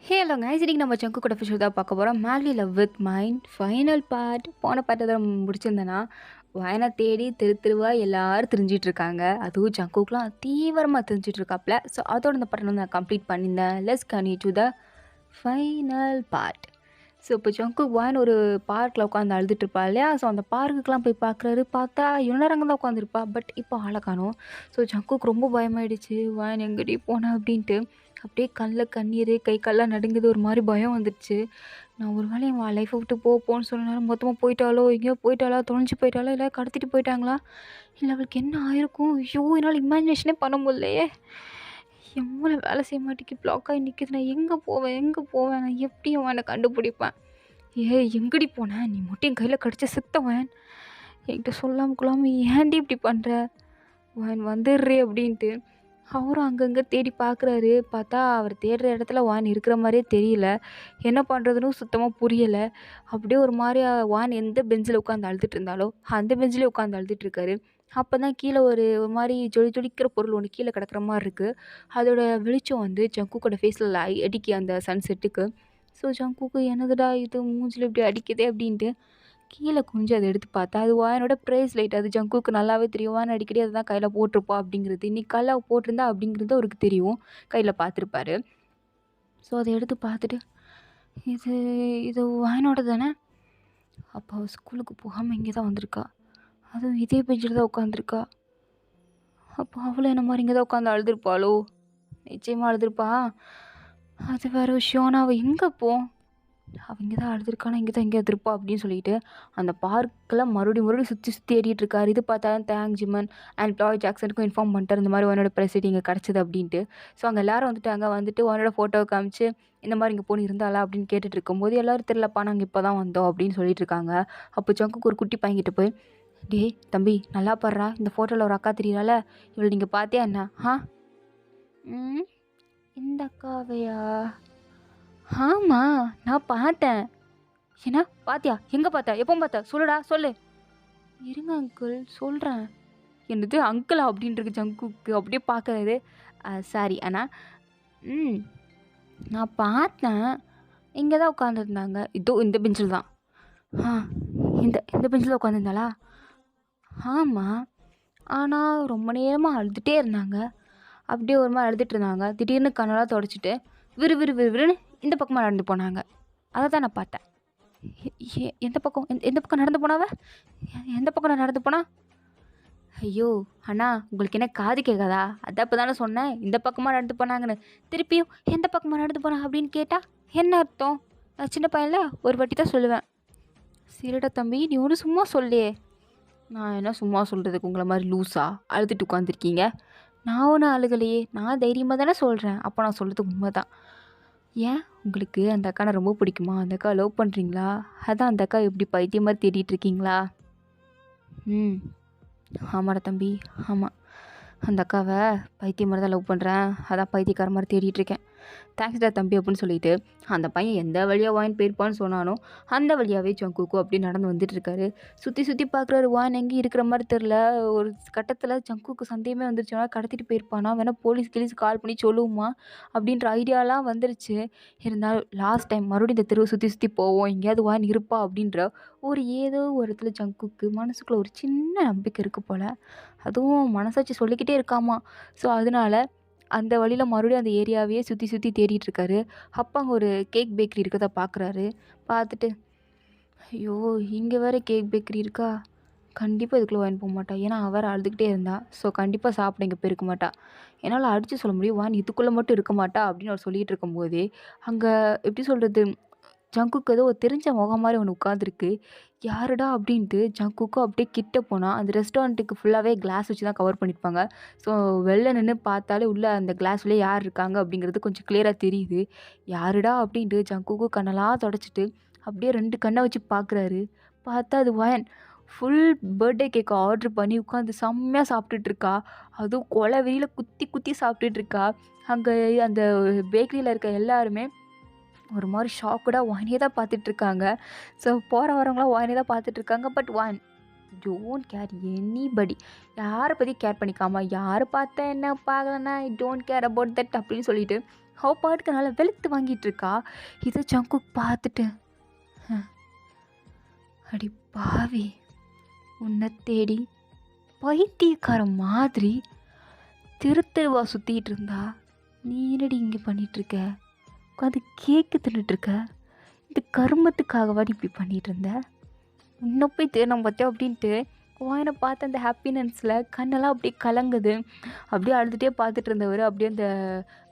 Hello guys, இன்னைக்கு நம்ம ஜங்கு கூட ஃபிஷர் தான் பார்க்க போகிறோம். Madly love with mind final part. போன பார்ட்டை தான் முடிச்சிருந்தேன்னா வயனை தேடி தெரு தெருவா எல்லாரும் தெரிஞ்சிட்டு இருக்காங்க. அதுவும் ஜங்குக்குலாம் தீவிரமாக தெரிஞ்சிட்டு இருக்காப்புல. ஸோ அதோட இந்த படம் வந்து நான் கம்ப்ளீட் பண்ணியிருந்தேன். Let's Ghani to the final part. So இப்போ ஜங்கு வான் ஒரு பார்க்கில் உட்காந்து அழுதுட்டு இருப்பா இல்லையா? ஸோ அந்த பார்க்குக்கெலாம் போய் பார்க்குறாரு. பார்த்தா இவனரங்க தான் உட்காந்துருப்பா. பட் இப்போ ஆளை காணோம். ஸோ ஜங்குக்கு ரொம்ப பயமாயிடுச்சு. வான் எங்கடி போனேன் அப்படின்ட்டு. அப்படியே கண்ணில் கண்ணீர், கை கால்லாம் நடுங்குது. ஒரு மாதிரி பயம் வந்துடுச்சு. நான் ஒரு வேளை என் லைஃப்பை விட்டு போன்னு சொன்னனால மொத்தமாக போயிட்டாலோ, எங்கேயோ போயிட்டாலா, தொலைஞ்சு போயிட்டாலோ, இல்லை கடத்திட்டு போயிட்டாங்களா, இல்லை அவளுக்கு என்ன ஆயிருக்கும்? ஐயோ, என்னால் இமேஜினேஷனே பண்ண முடியலையே. என் மூளை வேலை செய்ய மாட்டேங்கி பிளாக் ஆகி நிற்கிது. நான் எங்கே போவேன்? நான் எப்படி அவனை கண்டுபிடிப்பேன்? எங்கடி போனேன்? நீ மட்டும் என் கையில் கடிச்ச செத்தவன். என்கிட்ட சொல்லாமல் கொள்ளாமல் ஏன்டி இப்படி பண்ணுற? வான் வந்துடுறே அப்படின்ட்டு அவரும் அங்கங்கே தேடி பார்க்குறாரு. பார்த்தா அவர் தேடுற இடத்துல வான் இருக்கிற மாதிரியே தெரியல. என்ன பண்ணுறதுன்னு சுத்தமாக புரியலை. அப்படியே ஒரு மாதிரி வான் எந்த பெஞ்சில் உட்காந்து அழுதுட்டு இருந்தாலோ அந்த பெஞ்சிலே உட்காந்து அழுதுட்டு இருக்காரு. அப்போ தான் கீழே ஒரு மாதிரி ஜொலிக்கிற பொருள் ஒன்று கீழே கிடக்குற மாதிரி இருக்குது. அதோட வெளிச்சம் வந்து ஜங்குக்கோட ஃபேஸில் அடிக்கி அந்த சன்செட்டுக்கு. ஸோ ஜங்குக்கு என்னதுடா இது மூஞ்சில் இப்படி அடிக்குதே அப்படின்ட்டு கீழே குனிஞ்சு அதை எடுத்து பார்த்தா அது வாயனோட ப்ரைஸ் லைட். அது ஜங்குக்கு நல்லாவே தெரியும். வான் அடிக்கடி அதுதான் கையில் போட்டிருப்பா அப்படிங்கிறது. இன்னைக்கு காலைல போட்டிருந்தா அப்படிங்கிறது அவருக்கு தெரியும். கையில் பார்த்துருப்பாரு. ஸோ அதை எடுத்து பார்த்துட்டு இது இது வாயனோட தானே. அப்போ அவள் ஸ்கூலுக்கு போகாமல் இங்கே தான் வந்திருக்கா. அதுவும் இதே பெஞ்சில் தான் உட்காந்துருக்கா. அப்போ அவளும் என்ன மாதிரி இங்கே தான் உட்காந்து அழுதுருப்பாளோ? நிச்சயமாக அழுதுருப்பா. அது வேறு விஷயம். ஆனால் அவள் எங்கே அவங்க தான் அழுதுருக்கானா, இங்கே தான் எங்கே இருப்பா அப்படின்னு சொல்லிட்டு அந்த பார்க்கில் மறுபடியும் சுற்றி ஏறிட்டு இருக்காரு. இது பார்த்தா தேங்க் ஜிமன் அண்ட் ப்ளாய் ஜாக்சனுக்கும் இன்ஃபார்ம் பண்ணிட்டார் இந்த மாதிரி உன்னோட ப்ரெசிட் இங்கே கிடச்சிது அப்படின்ட்டு. ஸோ அங்கே எல்லோரும் வந்துட்டு உன்னோட ஃபோட்டோவை காமிச்சு இந்த மாதிரி இங்கே பொண்ணு இருந்தாளா அப்படின்னு கேட்டுட்டு இருக்கும்போது எல்லோரும் தெரியலப்பா நாங்கள் இப்போ தான் வந்தோம் அப்படின்னு சொல்லிட்டு இருக்காங்க. அப்போ ஜங்குக்கு ஒரு குட்டி பையன்கிட்ட போய், டே தம்பி நல்லா பாடுறா, இந்த ஃபோட்டோவில் ஒரு அக்கா தெரியறால, இவளை நீங்கள் பார்த்தியா என்ன? இந்த அக்காவையா? ஆமாம், நான் பார்த்தேன். என்ன பாத்தியா? எங்கே பார்த்தா? எப்போ பார்த்தா? சொல்லுடா சொல்லு. இருங்க அங்கிள் சொல்கிறேன். என்னது அங்கிளா அப்படின்றது ஜங்குக்கு அப்படியே பார்க்குறது. சாரி அண்ணா. நான் பார்த்தேன். இங்கே தான் உட்காந்துருந்தாங்க. இதோ இந்த பெஞ்சில் தான். இந்த இந்த பெஞ்சில் உட்காந்துருந்தாளா? ஆமாம். ஆனால் ரொம்ப நேரமாக அழுதுகிட்டே இருந்தாங்க. அப்படியே ஒரு மாதிரி அழுதுட்டு இருந்தாங்க. திடீர்னு கண்ணெல்லாம் தொடச்சிட்டு விறுவிறுன்னு இந்த பக்கமாக நடந்து போனாங்க. அதை தான் நான் பார்த்தேன். எந்த பக்கம் நடந்து போனாவ? எந்த பக்கம் நான் நடந்து போனா? ஐயோ அண்ணா, உங்களுக்கு என்ன காது கேட்காதா? அதான் இப்போ தானே சொன்னேன் இந்த பக்கமாக நடந்து போனாங்கன்னு. திருப்பியும் எந்த பக்கமாக நடந்து போனா அப்படின்னு கேட்டால் என்ன அர்த்தம்? நான் சின்ன பையன்ல ஒரு வாட்டி தான் சொல்லுவேன். சரிடா தம்பி, நீ ஒன்று சும்மா சொல்லியே. நான் என்ன சும்மா சொல்கிறதுக்கு உங்களை மாதிரி லூஸா அழுதுட்டு உட்காந்துருக்கீங்க? நான் ஒன்றும் அழுகலையே, நான் தைரியமாக தானே சொல்கிறேன். அப்போ நான் சொல்கிறது உண்மை தான். ஏன் உங்களுக்கு அந்த அக்கானை ரொம்ப பிடிக்குமா? அந்த அக்கா லவ் பண்ணுறீங்களா? அதான் அந்த அக்கா எப்படி பைத்தியமாக தேடிட்டு இருக்கீங்களா? ஆமாடா தம்பி, ஆமாம். அந்த அக்காவை பைத்தியம் மாதிரி தான் லவ் பண்ணுறேன். அதான் பைத்தியக்கார மாதிரி தேடிட்டுருக்கேன். தேங்க்ஸ்டா தம்பி அப்படின்னு சொல்லிட்டு அந்த பையன் எந்த வழியாக வாயின் போயிருப்பான்னு சொன்னானோ அந்த வழியாகவே ஜங்குக்கு அப்படி நடந்து வந்துட்டுருக்காரு. சுற்றி பார்க்குறாரு. வான் எங்கேயும் இருக்கிற மாதிரி தெரில. ஒரு கட்டத்தில் ஜங்குக்கு சந்தேகமே வந்துருச்சுன்னா கடத்திட்டு போயிருப்பானா, வேணால் போலீஸ் கால் பண்ணி சொல்லுவோமா அப்படின்ற ஐடியாலாம் வந்துருச்சு. இருந்தாலும் லாஸ்ட் டைம் மறுபடியும் இந்த தெருவை சுற்றி போவோம், எங்கேயாவது வான் இருப்பா அப்படின்ற ஏதோ ஒரு இடத்துல ஜங்குக்கு மனசுக்குள்ளே ஒரு சின்ன நம்பிக்கை இருக்குது போல். அதுவும் மனசாட்சி சொல்லிக்கிட்டே இருக்காமா. ஸோ அதனால அந்த வழியில் மறுபடியும் அந்த ஏரியாவையே சுற்றி தேடிட்டுருக்காரு. அப்போ அங்கே ஒரு கேக் பேக்கரி இருக்கதை பார்க்குறாரு. பார்த்துட்டு ஐயோ இங்கே வேறு கேக் பேக்கரி இருக்கா, கண்டிப்பாக இதுக்குள்ளே வாங்கி போக மாட்டா. ஏன்னா அவர் அழுதுகிட்டே இருந்தா. ஸோ கண்டிப்பாக சாப்பிட இங்கே போயிருக்க மாட்டா. என்னால் அடித்து சொல்ல முடியும் வான் இதுக்குள்ளே மட்டும் இருக்க மாட்டா அப்படின்னு அவர் சொல்லிகிட்டு இருக்கும்போதே அங்கே எப்படி சொல்கிறது, ஜங்குக்கு ஏதோ ஒரு தெரிஞ்ச முகம் மாதிரி ஒன்று உட்காந்துருக்கு. யாருடா அப்படின்ட்டு ஜங்குக்கும் அப்படியே கிட்ட போனால் அந்த ரெஸ்டாரண்ட்டுக்கு ஃபுல்லாகவே கிளாஸ் வச்சு தான் கவர் பண்ணியிருப்பாங்க. ஸோ வெளில நின்று பார்த்தாலே உள்ளே அந்த கிளாஸ்லேயே யார் இருக்காங்க அப்படிங்கிறது கொஞ்சம் கிளியராக தெரியுது. யாருடா அப்படின்ட்டு ஜங்குக்கும் கண்ணெல்லாம் தொடச்சிட்டு அப்படியே 2 கண்ணை வச்சு பார்க்குறாரு. பார்த்தா அது வயன் ஃபுல் பர்த்டே கேக்கை ஆர்டர் பண்ணி உட்காந்து செம்மையாக சாப்பிட்டுட்ருக்கா. அதுவும் கொலை வெறியில் குத்தி சாப்பிட்டுட்ருக்கா. அங்கே அந்த பேக்கரியில் இருக்க எல்லாருமே ஒரு மாதிரி ஷாக்குடாக வாயினே தான் பார்த்துட்ருக்காங்க. ஸோ போகிற வரவங்களாம் வாயினே தான் பார்த்துட்ருக்காங்க. But one don't care anybody. யாரை பற்றி கேர் பண்ணிக்காமல் யார் பார்த்தா என்ன பார்க்கலன்னா I don't care about that அப்படின்னு சொல்லிட்டு அவள் பாட்டுக்கு நல்லா வெளுத்து வாங்கிட்டு இருக்கா. இதை ஜங்குக் பார்த்துட்டு, அடி பாவி, உன்னை தேடி பைத்தியக்கார மாதிரி தெருவா சுற்றிட்டு இருந்தா நீ என்னடி இங்கே பண்ணிகிட்ருக்க? உட்காந்து கேக்கு தின்னுட்டுருக்க. இந்த கருமத்துக்காகவா நீ இப்படி பண்ணிகிட்டு இருந்த? இன்னும் போய் தேடணும் பார்த்தியா அப்படின்ட்டு வாயனை பார்த்து அந்த ஹாப்பினஸில் கண்ணெல்லாம் அப்படியே கலங்குது. அப்படியே அழுதுகிட்டே பார்த்துட்டு இருந்தவர் அப்படியே அந்த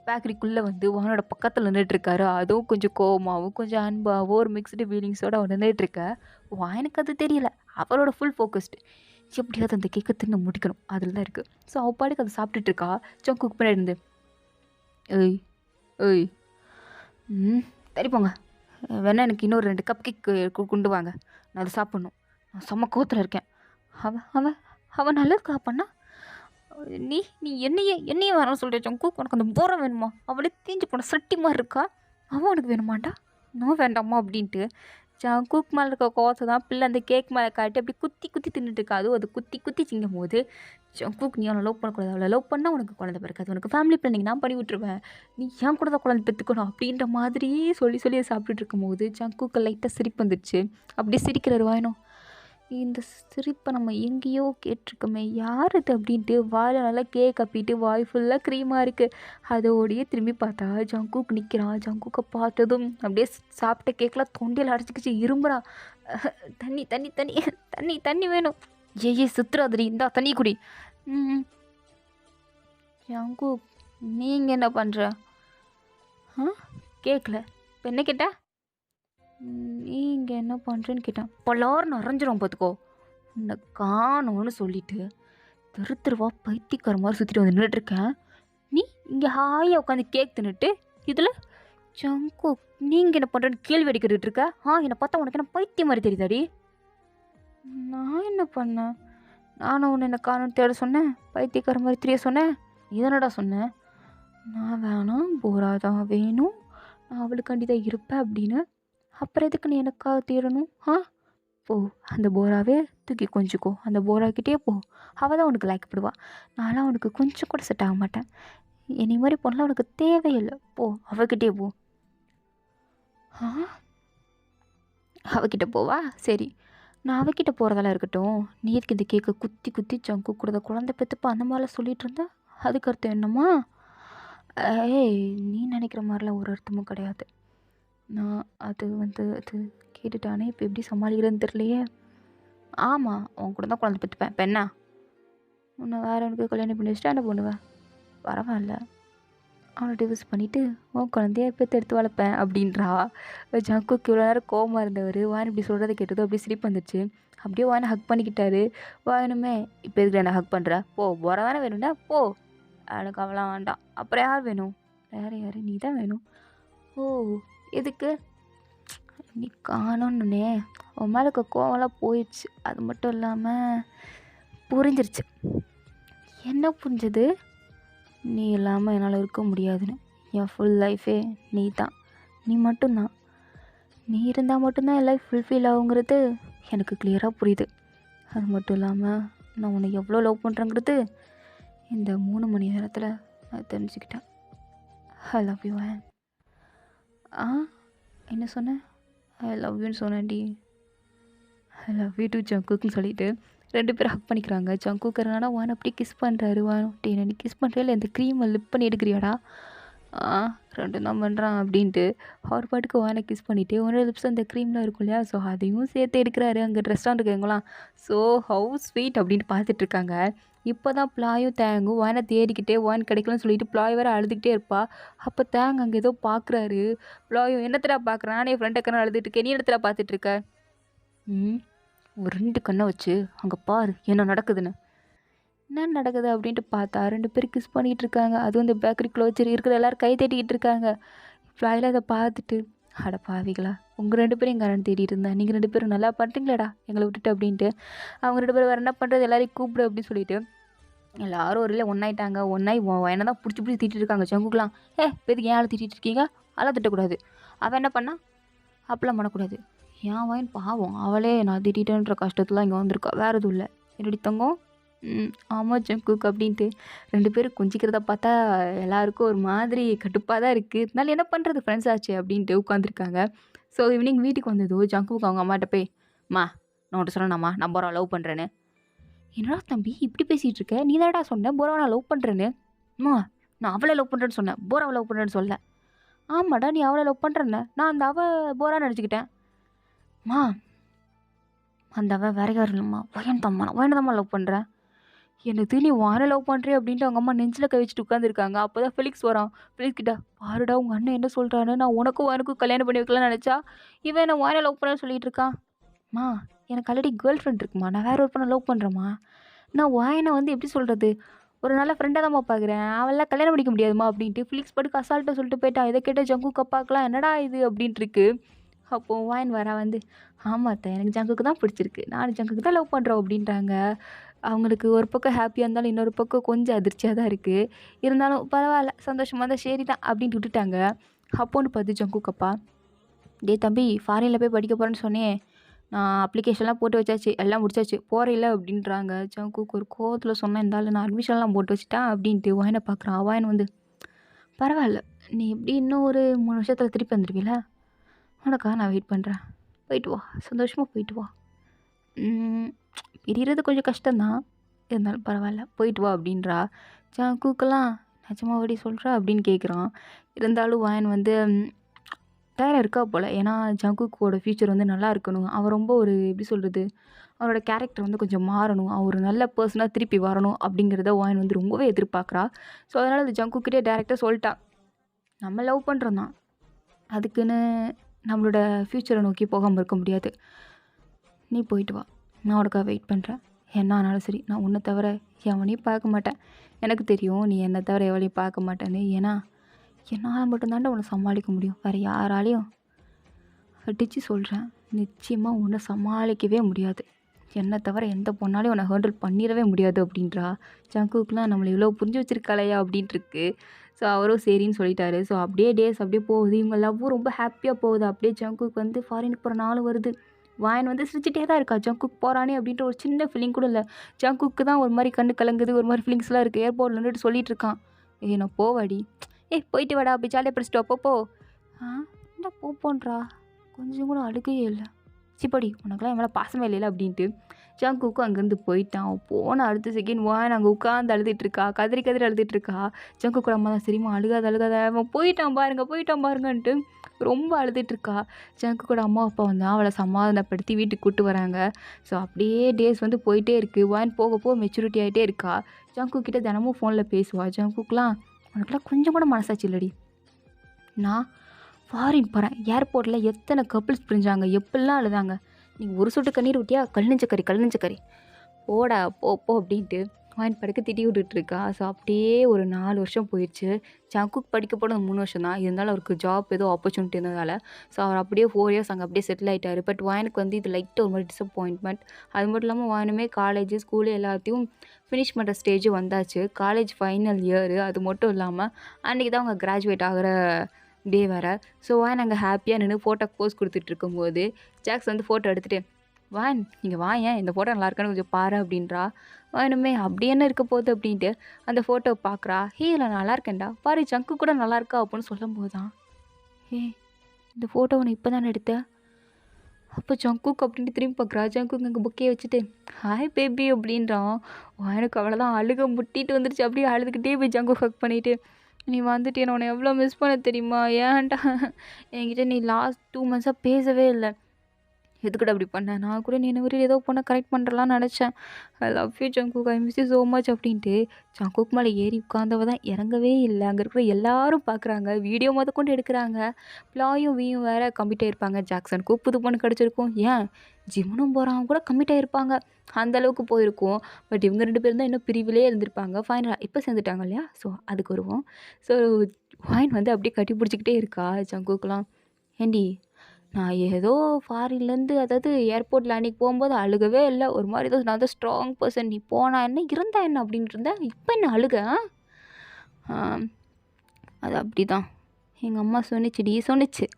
பேக்கரிக்குள்ளே வந்து வானோட பக்கத்தில் நின்றுட்டுருக்காரு. அதுவும் கொஞ்சம் கோவமாகவும் கொஞ்சம் அன்பாகவும் ஒரு மிக்ஸ்டு ஃபீலிங்ஸோடு அவர் நின்றுட்டுருக்க. வாயனுக்கு அது தெரியல. அவரோட ஃபுல் ஃபோக்கஸ்டு எப்படியாவது அந்த கேக்கை தின்னு முடிக்கணும் அதில் தான் இருக்குது. ஸோ அவள் பாட்டுக்கு அதை சாப்பிட்டுட்ருக்கா. ஜங்குக் பின்னாடி இருந்து, ஏய் ஏய் சரி போங்க, வேணா எனக்கு இன்னொரு 2 கப் கேக் கொண்டு வாங்க, நான் அதை சாப்பிட்ணும், நான் செம்ம கோவத்தில் இருக்கேன். அவன் நல்லதுக்காக பண்ணா, நீ நீ என்னையே வேணாம் சொல்கிற ஜங்குக். உனக்கு அந்த போரை வேணுமா? அவளே தீஞ்சு போன சட்டி மாதிரி இருக்கா, அவன் உனக்கு வேணுமாண்டா? நான் வேண்டாமா அப்படின்ட்டு ஜங்குக் மேலே இருக்க கோவத்தை தான் பிள்ளை அந்த கேக் மேலே காட்டி அப்படி குத்தி தின்னுட்டு இருக்கா. அதுவும் அது குத்தி திங்கும் போது, ஜங்குக் நீ அவனை லவ் பண்ணக்கூடாது, அவளை லவ் பண்ணால் உனக்கு குழந்தை பிறக்காது, உனக்கு ஃபேமிலி பிளானிங் நான் பண்ணி விட்டுருவேன், நீ ஏன் கூட தான் குழந்தை பெற்றுக்கணும் அப்படின்ற மாதிரி சொல்லி சாப்பிட்டுட்டு இருக்கும்போது ஜங்குக்கு லைட்டாக சிரிப்பு வந்துடுச்சு. அப்படியே சிரிக்கிறாரு வாயனும். இந்த சிரிப்பை நம்ம எங்கேயோ கேட்டிருக்கோமே, யார் இது அப்படின்ட்டு வாயில் நல்லா கேக் கப்பிட்டு வாய் ஃபுல்லாக க்ரீமாக இருக்குது. அதோடையே திரும்பி பார்த்தா ஜங்குக் நிற்கிறான். ஜங்குக்கை பார்த்ததும் அப்படியே சாப்பிட்ட கேக்கெலாம் தொண்டையில் அடைச்சிக்கிச்சு, இரும்புறான். தண்ணி தண்ணி தண்ணி தண்ணி தண்ணி வேணும். ஏ சுத்துறாதடி, இந்தா தண்ணி குடி. ஜங்குக் நீங்கள் என்ன பண்ணுற? கேட்கல. இப்போ என்ன கேட்டா? நீங்கள் என்ன பண்ணுறேன்னு கேட்டேன். பலார்னு அரைஞ்சிரும் பார்த்துக்கோ. உன்னை காணோன்னு சொல்லிட்டு தெருவா பைத்தியக்கார மாதிரி சுற்றிட்டு வந்து நின்றுட்டுருக்கேன். நீ இங்கே ஹாயாக உட்காந்து கேக் தின்னுட்டு இதில் ஜங்குக் நீங்கள் என்ன பண்ணுறேன்னு கேள்வி அடிக்கிட்டு இருக்க. என்னை பார்த்தா உனக்கு என்ன பைத்தியம் மாதிரி தெரியுதாடி? நான் என்ன பண்ணேன்? நானும் உன்னை என்ன காணோன்னு தேட சொன்னேன், பைத்தியக்கார மாதிரி தெரிய சொன்னேன். இதனடா சொன்னேன், நான் வேணாம், போரா தான் வேணும், நான் அவளுக்காண்டி தான் இருப்பேன் அப்படின்னு. அப்புறம் எதுக்கு நீ எனக்காக தேடணும்? போ, அந்த போராவே தூக்கி கொஞ்சிக்கோ, அந்த போராக்கிட்டே போ, அவள் தான் உனக்கு லைக் பண்ணுவா. நான்லாம் உனக்கு கொஞ்சம் கூட செட் ஆக மாட்டேன். என்னை மாதிரி பொண்ணலாம் உனக்கு தேவையில்லை, போ அவகிட்டே போ. அவகிட்ட போவா? சரி, நான் அவகிட்ட போகிறதெல்லாம் இருக்கட்டும். நீ எதுக்கு இந்த கேக்கை குத்தி ஜங்குக் கூட குழந்தை பெற்றுப்பா அந்த மாதிரிலாம் சொல்லிகிட்டு இருந்தா அதுக்கு அர்த்தம் என்னம்மா? நீ நினைக்கிற மாதிரிலாம் ஒரு அர்த்தமும் கிடையாது. நான் அது கேட்டுட்டானே, இப்போ எப்படி சமாளிக்கிறேன்னு தெரியலையே. ஆமாம், உன் கூட தான் குழந்தை பெற்றுப்பேன். இப்போ என்ன, உன்னை வேறு எனக்கு கல்யாணம் பண்ணி வச்சுட்டா என்ன பண்ணுவேன்? பரவாயில்ல, அவனை டிவோர்ஸ் பண்ணிவிட்டு உன் குழந்தைய பெற்று எடுத்து வளர்ப்பேன் அப்படின்றா. ஜங்குக்கு இவ்வளோ நேரம் கோவமாக இருந்தவர் வாயன் இப்படி சொல்கிறத கேட்டதும் அப்படியே சிரிப்பு வந்துச்சு. அப்படியே வாயனை ஹக் பண்ணிக்கிட்டாரு. வாயனுமே, இப்போ எதுக்கு என்ன ஹக் பண்ணுற? போ, போகிற தானே வேணும்டா, போ, எனக்கு அவளாம் வேண்டாம். அப்புறம் யார் வேணும்? வேறு யார்? நீ தான் வேணும். ஓ, எதுக்கு? நீ காணோன்னே உன் மேலே இருக்க கோவம்லாம் போயிடுச்சு. அது மட்டும் இல்லாமல் புரிஞ்சிருச்சு. என்ன புரிஞ்சது? நீ இல்லாமல் என்னால் இருக்க முடியாதுன்னு. என் ஃபுல் லைஃபே நீ தான், நீ மட்டும்தான். நீ இருந்தால் மட்டும்தான் என் லைஃப் ஃபுல்ஃபில் ஆகுங்கிறது எனக்கு கிளியராக புரியுது. அது மட்டும் இல்லாமல் நான் உன்னை எவ்வளோ லவ் பண்ணுறேங்கிறது இந்த 3 மணி நேரத்தில் நான் தெரிஞ்சுக்கிட்டேன். I love you. என்ன சொன்னேன்? ஐ லவ் யூன்னு சொன்னேன்டி. ஐ லவ் யூ டு ஜங்குக்னு சொல்லிட்டு 2 பேரும் ஹக் பண்ணிக்கிறாங்க. ஜங்குக் என்னன்னா வான் அப்படியே கிஸ் பண்ணுறாரு. வான், டே நீ கிஸ் பண்ணுறியா இல்லை இந்த க்ரீமை லிப் பண்ணி எடுக்கிறியாடா? 2 தான் பண்ணுறான் அப்படின்ட்டு அவர் பாட்டுக்கு வானை கிஸ் பண்ணிவிட்டு ஒரு லிப்ஸ் அந்த க்ரீம்லாம் இருக்கும் இல்லையா, ஸோ அதையும் சேர்த்து எடுக்கிறாரு. அங்கே ரெஸ்டாரண்ட் இருக்கவங்களாம் ஸோ ஹவு ஸ்வீட் அப்படின்ட்டு பார்த்துட்ருக்காங்க. இப்போ தான் பிளாயும் தேங்கும் வானை தேடிக்கிட்டே வான் கிடைக்கலன்னு சொல்லிட்டு பிளாய் வேறு அழுதுகிட்டே இருப்பா. அப்போ தேங்க அங்கே ஏதோ பார்க்குறாரு. பிளாயும் என்னத்தடா பார்க்குறான்? நான் என் ஃப்ரெண்டை கண்ணை அழுதுட்டு இருக்கேன், நீ என்னத்தடா பார்த்துட்ருக்க? ஒரு 2 கண்ணை வச்சு அங்கே பாரு என்ன நடக்குதுன்னு. என்ன நடக்குது அப்படின்ட்டு பார்த்தா 2 பேரும் கிஸ் பண்ணிகிட்டு இருக்காங்க. அதுவும் இந்த பேக்கரி க்ளோச்சர் இருக்கிற எல்லோரும் கை தேட்டிக்கிட்டு இருக்காங்க. ஃப்ளையில் அதை பார்த்துட்டு, அட பாவிகளா, உங்கள் 2 பேரும் எங்கள் அண்ணன் தேடிட்டு இருந்தேன், நீங்கள் 2 பேரும் நல்லா பண்ணுறீங்களாடா எங்களை விட்டுட்டு அப்படின்ட்டு. அவங்க 2 பேரும் வேறு என்ன பண்ணுறது, எல்லாரையும் கூப்பிடு அப்படின்னு சொல்லிட்டு எல்லோரும் ஒரு இல்லை ஒன்றாயிட்டாங்க. ஒன்றாயி என்ன தான் பிடிச்சி திட்டிட்டு இருக்காங்க. ஜங்குக்கலாம், எதுக்கு ஏன் ஆளை திட்டிகிட்டு இருக்கீங்க? அதெல்லாம் திட்டக்கூடாது. அவன் என்ன பண்ணா? அப்பெல்லாம் பண்ணக்கூடாது. என் வாயின் பாவம், அவளே நான் திட்டேன்ற கஷ்டத்தில் இங்கே வந்திருக்கா, வேறு எதுவும் இல்லை. என்னடி தங்கம், ஆமா ஜங்குக் அப்படின்ட்டு 2 பேரும் கொஞ்சிக்கிறத பார்த்தா எல்லாருக்கும் ஒரு மாதிரி கடுப்பா தான் இருக்கு. இருந்தாலும் என்ன பண்றது ஃப்ரெண்ட்ஸ் ஆச்சே அப்படின்ட்டு உட்காந்துருக்காங்க. ஸோ ஈவினிங் வீட்டுக்கு வந்ததும் ஜங்குக் அவங்க அம்மாட்ட போய், "அம்மா நான் உன்ட்ட சொன்னேனாம்மா நான் போராவ லவ் பண்றேன்னு." "என்னடா தம்பி இப்படி பேசிட்டு இருக்க? நீ தானடா சொன்ன போராவ நான் லவ் பண்றேன்னு." "அம்மா நான் அவள லவ் பண்றேன்னு சொன்னேன். போராவ லவ் பண்றேன்னு சொல்லல." "ஆமாடா நீ அவள லவ் பண்றேன்ன. நான் அந்த அவ போரான்னு நெனச்சுக்கிட்டேன்." "அம்மா அந்த அவ வேற யாரும் இல்லம்மா. வயன தாம்மா லவ் பண்றேன்." "என்னது நீ வான லவ் பண்றியா?" அப்படின்ட்டு அவங்க அம்மா நெஞ்சில கை வச்சுட்டு உட்காந்துருக்காங்க. அப்பதான் ஃபெலிக்ஸ் வரான். ஃபெலிக்ஸ் கிட்ட, "பாருடா உங்க அண்ணன் என்ன சொல்றான்னு. நான் உனக்கும் வானுக்கும் கல்யாணம் பண்ணி வைக்கலாம்னு நெனச்சா, இவன் என்ன வான லவ் பண்ணேன்னு சொல்லிட்டு இருக்கான்." "அம்மா எனக்கு ஆல்ரெடி கேர்ள் ஃப்ரெண்ட் இருக்கும்மா. நான் வேற ஒரு பொண்ண லவ் பண்றேன்ம்மா. நான் வாயன வந்து எப்படி சொல்றது? ஒரு நல்ல ஃப்ரெண்டா தாம்மா பார்க்குறேன். அவளலாம் கல்யாணம் பண்ணிக்க முடியாதும்மா." அப்படின்ட்டு ஃபெலிக்ஸ் பாட்டுக்கு அசால்ட்டா சொல்லிட்டு போயிட்டான். இத கேட்ட ஜங்குக் அப்பாக்குலாம் என்னடா இது அப்படின்ட்டு இருக்கு. அப்போ வாயின் வரா வந்து, "ஆமா அத்த எனக்கு ஜங்குக்கு தான் பிடிச்சிருக்கு. நானும் ஜங்குக்கு தான் லவ் பண்றோம்." அப்படின்றாங்க. அவங்களுக்கு ஒரு பக்கம் ஹேப்பியா இருந்தாலும், இன்னொரு பக்கம் கொஞ்சம் அதிர்ச்சியா தான் இருக்கு. இருந்தாலும் பரவால்ல சந்தோஷமா தான் சரி தான் அப்படின்ட்டு விட்டுட்டாங்க. அப்போன்னு பார்த்து ஜங்குக் அப்பா, "டேய் தம்பி ஃபாரின்ல போய் படிக்க போறேன்னு சொன்னியே, நான் அப்ளிகேஷன்லாம் போட்டு வச்சாச்சு. எல்லாம் முடிச்சாச்சு. போறேல்ல?" அப்படின்றாங்க. ஜங்குக் ஒரு கோவத்துல சொன்னா, "இந்த ஆளு நான் அட்மிஷன்லாம் போட்டு வச்சுட்டேன்." அப்படின்ட்டு வாயன பார்க்குறான். வாயன் வந்து, "பரவால்ல. நீ எப்படி இன்னும் ஒரு 3 வருஷத்துல திருப்பி வந்துருவீல்ல? உனக்காக நான் வெயிட் பண்றேன். போயிட்டு வா. சந்தோஷமா போயிட்டு வா. ம் பிரியறது கொஞ்சம் கஷ்டம் தான். இருந்தாலும் பரவால்ல. போயிட்டு வா" அப்படின்றா. ஜங்குக்கெல்லாம், "நிஜமாவாடி சொல்ற?" அப்படின்னு கேட்குறான். இருந்தாலும் வாயன் வந்து தயாரா இருக்கா போல. ஏன்னா ஜங்குக்கோட ஃப்யூச்சர் வந்து நல்லா இருக்கணும். அவன் ரொம்ப ஒரு எப்படி சொல்றது? அவரோட கேரக்டர் வந்து கொஞ்சம் மாறணும். அவன் ஒரு நல்ல பெர்சனா திருப்பி வரணும் அப்படிங்கிறத வாயன் வந்து ரொம்பவே எதிர்பார்க்குறா. ஸோ அதனால அது ஜங்குக்கிட்டயே டைரக்ட்டா சொல்ட்டா. "நம்ம லவ் பண்றோம் தான். அதுக்குன்னு நம்மளோட ஃப்யூச்சரை நோக்கி போகாம இருக்க முடியாது. நீ போயிட்டு வா. நான் உனக்காக வெயிட் பண்ணுறேன். என்ன ஆனாலும் சரி நான் உன்னை தவிர எவனையும் பார்க்க மாட்டேன். எனக்கு தெரியும் நீ என்னை தவிர எவளையும் பார்க்க மாட்டேன்னு. ஏன்னா என்னால் மட்டும்தான்டா உன்னை சமாளிக்க முடியும். வேறு யாராலையும் அடித்து சொல்கிறேன். நிச்சயமாக உன்னை சமாளிக்கவே முடியாது. என்னை தவிர எந்த பொண்ணாலையும் உன்னை ஹேண்டில் பண்ணிடவே முடியாது." அப்படின்றா. ஜங்குக்குலாம் நம்மளை இவ்வளோ புரிஞ்சு வச்சிருக்காளையா அப்படின்ட்டு இருக்கு. ஸோ அவரும் சரின்னு சொல்லிட்டாரு. ஸோ அப்படியே டேஸ் அப்படியே போகுது. இவங்க லவ்வும் ரொம்ப ஹாப்பியாக போகுது. அப்படியே ஜங்குக்கு வந்து ஃபாரினுக்கு போகிற நாள் வருது. வாயன் வந்து சிரிச்சிட்டே தான் இருக்கா. ஜங்குக் போறானே அப்படின்ற ஒரு சின்ன ஃபீலிங் கூட இல்ல. ஜங்குக்கு தான் ஒரு மாரி கண்ணு கலங்குது. ஒரு மாரி ஃபீலிங்ஸ்லாம் இருக்கு. ஏர்போர்ட்ல நின்னுட்டு சொல்லிட்டு இருக்கான். "ஏய் நான் போவாடி." "ஏய் போயிட்டு வாடா. அப்படி ஜாலியா படிச்சுட்டு வா. போ." "ஆ என்ன போன்றா? கொஞ்சம் கூட அழுகையே இல்ல. சி போடி உனக்கெல்லாம் என் மேல பாசமே இல்லைல." அப்படின்ட்டு ஜங்குக்கும் அங்கேருந்து போயிட்டான். போன அடுத்த செகண்ட் வாயன் அங்கே உட்காந்து அழுதுட்டு இருக்கா. கதறி கதறி அழுதுட்டு இருக்கா. ஜங்குக்கோட அம்மா தான், "சரிம்மா அழுகாத அழுகாத. அவன் போயிட்டான் பாருங்கன்ட்டு ரொம்ப அழுதுட்டு இருக்கா. ஜங்குக்கோட அம்மா அப்பா வந்து அவளை சமாதானப்படுத்தி வீட்டுக்கு கூட்டு வராங்க. ஸோ அப்படியே டேஸ் வந்து போயிட்டே இருக்கு. வாயன் போக போக மெச்சூரிட்டி ஆகிட்டே இருக்கா. ஜங்குக் கிட்ட தினமும் ஃபோனில் பேசுவா. ஜங்குக்லாம், "உனக்குலாம் கொஞ்சம் கூட மனசாட்சி இல்லடி. நான் ஃபாரின் போகிறேன். ஏர்போர்ட்டில் எத்தனை கப்புள்ஸ் பிரிஞ்சாங்க. எப்படிலாம் அழுதாங்க. நீ ஒரு சொட்டு கண்ணீர் விட்டியா? கல் நெஞ்சக்கறி. போடா போ" அப்படின்ட்டு வாயின் படுக்க திட்டி விட்டுட்ருக்கா. ஸோ அப்படியே ஒரு 4 வருஷம் போயிடுச்சு. ஜங்குக் படிக்க போனது 3 வருஷம் தான். இருந்தாலும் அவருக்கு ஜாப் ஏதோ ஆப்பர்ச்சுனிட்டி இருந்ததால் ஸோ அவர் அப்படியே 4 இயர்ஸ் அங்கே அப்படியே செட்டில் ஆகிட்டார். பட் வாயனுக்கு வந்து இது லைட்டாக ஒரு மாதிரி டிசப்பாயின்ட்மெண்ட். அது மட்டும் இல்லாமல் வாயனுமே காலேஜ் ஸ்கூலு எல்லாத்தையும் ஃபினிஷ் பண்ணுற ஸ்டேஜ் வந்தாச்சு. College final year. அது மட்டும் இல்லாமல் அன்றைக்கி தான் அவங்க கிராஜுவேட் ஆகிற டே வேறு. ஸோ வாயன் அங்கே ஹாப்பியாக நின்று ஃபோட்டோக்கு போஸ் கொடுத்துட்டு இருக்கும்போது ஜாக்ஸ் வந்து ஃபோட்டோ எடுத்துகிட்டு, "வாயன் இங்கே வாயேன், இந்த ஃபோட்டோ நல்லா இருக்கான்னு கொஞ்சம் பாரு" அப்படின்றா. வாயனுமே அப்படி என்ன இருக்க போகுது அப்படின்ட்டு அந்த ஃபோட்டோ பார்க்குறா. "ஹே இதில் நல்லா இருக்கேன்டா, பாரு ஜங்கு கூட நல்லா இருக்கா" அப்படின்னு சொல்லும்போது தான், "ஏ இந்த ஃபோட்டோ உன்னை இப்போ தானே எடுத்த?" அப்போ ஜங்குக் அப்படின்ட்டு திரும்பி பார்க்குறா. ஜங்குக் அங்கே புக்கே வச்சுட்டு, "ஹாய் பேபி" அப்படின்றான். வாயனுக்கு அவ்வளோதான் அழுக முட்டிட்டு வந்துருச்சு. அப்படியே அழுதுகிட்டே போய் ஜங்குக் ஹக் பண்ணிவிட்டு, "நீ வந்துட்டு நான் உன்னை எவ்வளோ மிஸ் பண்ண தெரியுமா? ஏன்டா என்கிட்ட நீ லாஸ்ட் 2 மந்த்ஸாக பேசவே இல்லை. எதுக்குடா அப்படி பண்ண? நான் கூட நீ என்ன மாரி ஏதோ பொண்ணை கரெக்ட் பண்ணுறலான்னு நினச்சேன். ஐ love you Jungkook. I miss you so much" அப்படின்ட்டு ஜங்குக் மேலே ஏறி உட்காந்தவ தான் இறங்கவே இல்லை. அங்கே இருக்கிற எல்லாரும் பார்க்குறாங்க. வீடியோ முதற்கொண்டு எடுக்கிறாங்க. ப்ளாயும் வீயும் வேறு கம்மிட் ஆகிருப்பாங்க. ஜாக்சனுக்கும் புது பொண்ணு கிடச்சிருக்கும். ஏன் ஜிம்னும் போகிறவங்க கூட கம்மிட் ஆகிருப்பாங்க. அந்த அளவுக்கு போயிருக்கும். பட் இவங்க 2 பேரும் தான் இன்னும் பிரிவிலே இருந்திருப்பாங்க. ஃபைனலாக இப்போ சேர்ந்துட்டாங்க இல்லையா? ஸோ அதுக்கு வருவோம். ஸோ வாயின் வந்து அப்படியே கட்டி பிடிச்சிக்கிட்டே இருக்கா ஜங்குக்லாம். "ஏண்டி நான் ஏதோ ஃபாரின்லேருந்து அதாவது ஏர்போர்ட்டில் அன்றைக்கி போகும்போது அழுகவே இல்லை. ஒரு மாதிரி ஏதோ நான் தான் ஸ்ட்ராங் பர்சன். நீ போனா என்ன இருந்தா என்ன அப்படின்ட்டு இருந்தேன். இப்போ என்ன அழுக?" "அது அப்படி தான் எங்கள் அம்மா சொன்னிச்சுடி சொன்னிச்சு.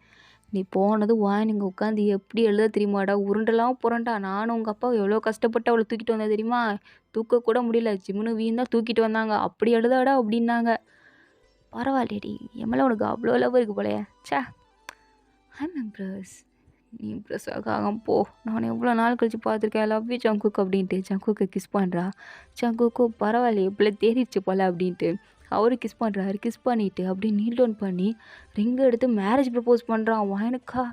நீ போனதும் வாய் இங்க உட்காந்து எப்படி எழுத தெரியுமாடா? உருண்டெல்லாம் புரண்டா. நானும் உங்க அப்பாவும் எவ்வளோ கஷ்டப்பட்டு அவள தூக்கிட்டு வந்தேன் தெரியுமா? தூக்க கூட முடியல. ஜிம்முன்னு வீண் தான் தூக்கிட்டு வந்தாங்க. அப்படி எழுதாடா அப்படின்னாங்க. பரவாயில்லையேடி! என் மேல உனக்கு அவ்வளோ லவ் இருக்கு போலயே! ச்சே! I'm Impress. நீ இம்ப்ரெஸ் ஆகாம போ. நான் உன்ன எவ்வளோ நாள் கழிச்சு பார்த்துருக்கேன். ஐ லவ் யூ ஜங்குக் அப்படின்ட்டு ஜங்குக்க கிஸ் பண்றா. ஜங்குக்கும் பரவாயில்லையே பிள்ளை தேறிடுச்சு போல அப்படின்ட்டு அவரும் கிஸ் பண்றாரு. கிஸ் பண்ணிட்டு அப்படியே நீல் டவுன் பண்ணி ரிங் எடுத்து மேரேஜ் ப்ரப்போஸ் பண்றான். வாயனுக்கா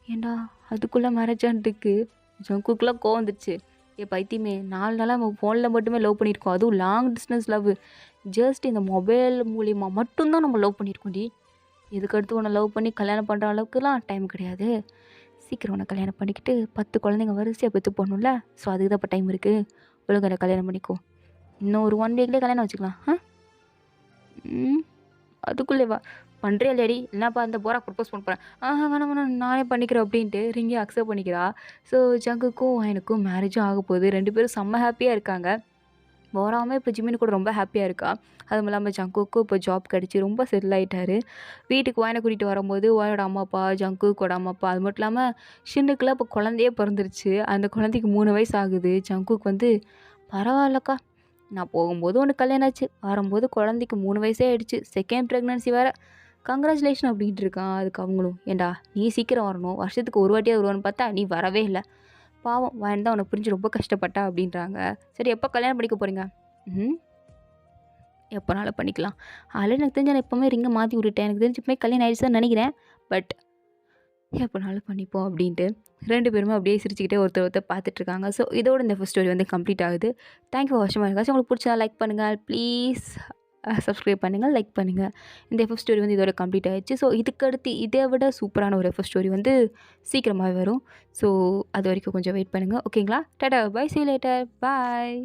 ஏன்டா அதுக்குள்ள மேரேஜான்னு இருக்கு. ஜங்குக்குலாம் கோவம் வந்துருச்சு. ஏ பைத்தியமே 4 நாளா நம்ம ஃபோனில் மட்டுமே லவ் பண்ணியிருக்கோம். அதுவும் லாங் டிஸ்டன்ஸ் லவ். ஜஸ்ட் இந்த மொபைல் மூலியமா மட்டும்தான் நம்ம லவ் பண்ணியிருக்கோம்டி. இதுக்கடுத்து உன்னை லவ் பண்ணி கல்யாணம் பண்ணுற அளவுக்குலாம் டைம் கிடையாது. சீக்கிரம் உன்னை கல்யாணம் பண்ணிக்கிட்டு 10 குழந்தைங்க வரிசையாக பெற்று போடணும்ல. ஸோ அதுக்கு தான் இப்போ டைம் இருக்குது. ஒழுங்கா என்னை கல்யாணம் பண்ணிக்கோ. இன்னும் ஒரு 1 வீக்லேயே கல்யாணம் வச்சுக்கலாம். ம் அதுக்குள்ளேவா பண்ணுறியா இல்லையாடி? இல்லைனாப்பா அந்த போரா ப்ரப்போஸ் பண்ண போகிறேன். வேணாம் வேணாம் நானே பண்ணிக்கிறேன் அப்படின்ட்டு ரிங்கி அக்செப்ட் பண்ணிக்கிறா. ஸோ ஜங்குக்கும் எனக்கும் மேரேஜும் ஆக போகுது. 2 பேரும் செம்ம ஹாப்பியாக இருக்காங்க. போராமே இப்போ ஜிமின் கூட ரொம்ப ஹாப்பியாக இருக்கா. அதுவும் இல்லாமல் ஜங்குக்கும் இப்போ ஜாப் கிடச்சி ரொம்ப செட்டில் ஆகிட்டாரு. வீட்டுக்கு வாயனை கூட்டிகிட்டு வரும்போது வாயோட அம்மா அப்பா ஜங்குக்கோட அம்மா அப்பா அது மட்டும் இல்லாமல் ஷின்னுக்குலாம் இப்போ குழந்தையே பிறந்துருச்சு. அந்த குழந்தைக்கு 3 வயசு ஆகுது. ஜங்குக்கு வந்து பரவாயில்லக்கா நான் போகும்போது உனக்கு கல்யாணம் ஆச்சு, வரும்போது குழந்தைக்கு 3 வயசே ஆயிடுச்சு, செகண்ட் ப்ரெக்னன்சி வேறு, கங்க்ராச்சுலேஷன் அப்படின்ட்டு இருக்கான். அதுக்கு அவங்களும் ஏண்டா நீ சீக்கிரம் வரணும், வருஷத்துக்கு ஒரு வாட்டியாக வருவான்னு பார்த்தா நீ வரவே இல்லை, பாவம் வாயன் தான் உனக்கு புரிஞ்சு ரொம்ப கஷ்டப்பட்டா அப்படின்றாங்க. சரி எப்போ கல்யாணம் பண்ணிக்க போகிறீங்க? எப்போனாலும் பண்ணிக்கலாம். அதில் எனக்கு தெரிஞ்ச நான் எப்போவுமே ரிங்கை மாற்றி விட்டுட்டேன். எனக்கு தெரிஞ்சு இப்போமே கல்யாணம் ஆயிடுச்சு தான் நினைக்கிறேன். பட் எப்போனாலும் பண்ணிப்போம் அப்படின்ட்டு 2 பேருமே அப்படியே சிரிச்சுக்கிட்டே ஒருத்தர் பார்த்துட்ருக்காங்க. ஸோ இதோட இந்த ஃபஸ்ட் ஸ்டோரி வந்து கம்ப்ளீட் ஆகுது. தேங்க்யூ ஃபார் வாட்சிங். இருக்காச்சு உங்களுக்கு பிடிச்சா லைக் பண்ணுங்கள் ப்ளீஸ். சப்ஸ்கிரைப் பண்ணுங்கள், லைக் பண்ணுங்கள். இந்த எஃப்எஃப் ஸ்டோரி வந்து இதோட கம்ப்ளீட் ஆகிடுச்சு. ஸோ இதுக்கடுத்து இதை விட சூப்பரான ஒரு எஃப்எஃப் ஸ்டோரி வந்து சீக்கிரமாகவே வரும். ஸோ அது வரைக்கும் கொஞ்சம் வெயிட் பண்ணுங்கள். ஓகேங்களா? Tata bye, see you later, bye.